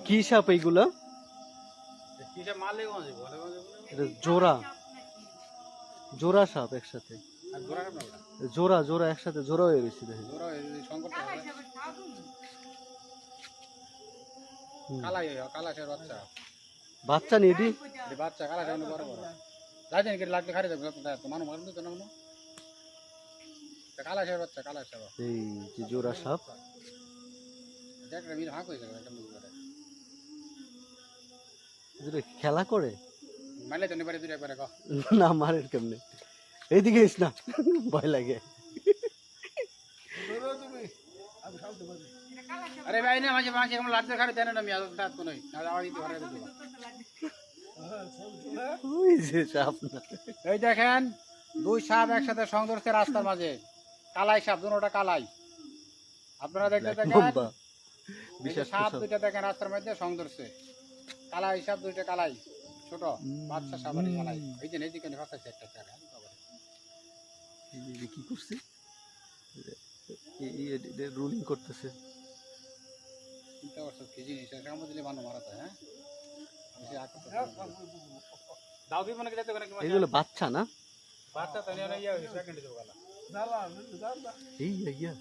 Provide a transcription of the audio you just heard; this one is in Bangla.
কি সাপ এইগুলো? জোড়া জোড়া সাপ একসাথে, জোড়া জোড়া একসাথে জোড়া হয়ে গেছে দেখেন। বাচ্চা নেই এটি, বাচ্চা কালা সামনে বড় বড় রাজধানী করে লাগলে খারে যাবে তো মানুষ মারুন তো না কালা সাহেব বাচ্চা কালা সাহেব এই যে জোড়া সাপ। দেখ রে মির হাঁক হয়ে গেল একটা মুখ করে এদের খেলা করে মারলে তো নেবারে দুই একবার কো না, মারের কেমনে? এইদিকে এস না, ভয় লাগে। আরে ভাই না মাঝে মাঝে এরকম লাগতে খারে দেন না আমি আর দাঁত তো নই না আওয়াজ দিতে পারে দেব ওই যে সাপ না, এই দেখেন দুই সাপ একসাথে সংঘর্ষে রাস্তার মাঝে, কালাই সাপ দুটোটা কালাই, আপনারা দেখতে দেখেন লম্বা বিশেষ সাপ দুইটা দেখেন রাস্তার মধ্যে সংঘর্ষে, কালাই সাপ দুইটা কালাই ছোট বাচ্চা সাপ আর কালাই, এই যে এই দিকে ফাঁসাইছে একটা চাকা এই কি করছে, রুলিং করতেছে। চিন্তা করছো কি জিনিস এটা মধ্যে দিলে বানো মারা যায়। হ্যাঁ দাও কি মনে করে যেতে কি এগুলো বাচ্চা না, বাচ্চা তো নিয়ে ইয়া সেকেন্ডে যাও গালা এই ইয়া